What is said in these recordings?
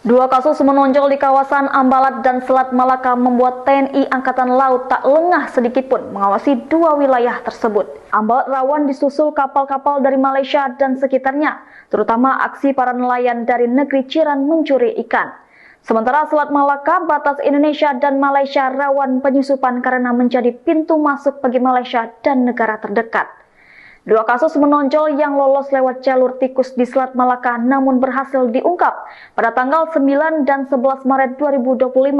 Dua kasus menonjol di kawasan Ambalat dan Selat Malaka membuat TNI Angkatan Laut tak lengah sedikitpun mengawasi dua wilayah tersebut. Ambalat rawan disusul kapal-kapal dari Malaysia dan sekitarnya, terutama aksi para nelayan dari negeri Jiran mencuri ikan. Sementara Selat Malaka, batas Indonesia dan Malaysia rawan penyusupan karena menjadi pintu masuk bagi Malaysia dan negara terdekat. Dua kasus menonjol yang lolos lewat jalur tikus di Selat Malaka namun berhasil diungkap pada tanggal 9 dan 11 Maret 2025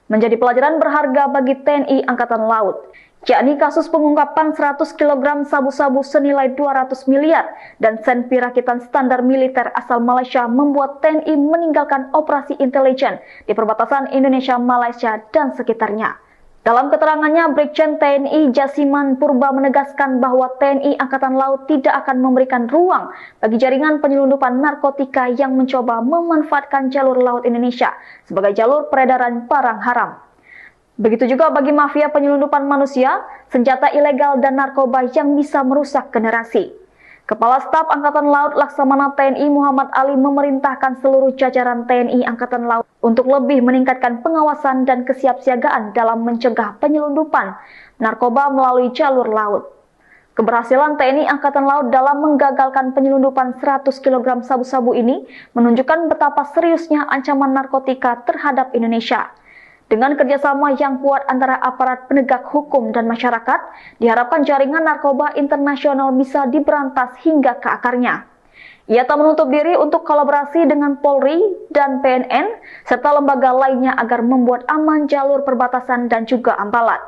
menjadi pelajaran berharga bagi TNI Angkatan Laut, yakni kasus pengungkapan 100 kg sabu-sabu senilai 200 miliar dan sen pirakitan standar militer asal Malaysia membuat TNI meninggalkan operasi intelijen di perbatasan Indonesia-Malaysia dan sekitarnya. Dalam keterangannya, Brigjen TNI Jasiman Purba menegaskan bahwa TNI Angkatan Laut tidak akan memberikan ruang bagi jaringan penyelundupan narkotika yang mencoba memanfaatkan jalur laut Indonesia sebagai jalur peredaran barang haram. Begitu juga bagi mafia penyelundupan manusia, senjata ilegal dan narkoba yang bisa merusak generasi. Kepala Staf Angkatan Laut Laksamana TNI Muhammad Ali memerintahkan seluruh jajaran TNI Angkatan Laut untuk lebih meningkatkan pengawasan dan kesiapsiagaan dalam mencegah penyelundupan narkoba melalui jalur laut. Keberhasilan TNI Angkatan Laut dalam menggagalkan penyelundupan 100 kg sabu-sabu ini menunjukkan betapa seriusnya ancaman narkotika terhadap Indonesia. Dengan kerjasama yang kuat antara aparat penegak hukum dan masyarakat, diharapkan jaringan narkoba internasional bisa diberantas hingga ke akarnya. Ia tak menutup diri untuk kolaborasi dengan Polri dan BNN, serta lembaga lainnya agar membuat aman jalur perbatasan dan juga Ambalat.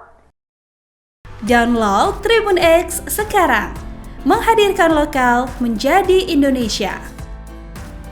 Download Tribun X sekarang, menghadirkan lokal menjadi Indonesia.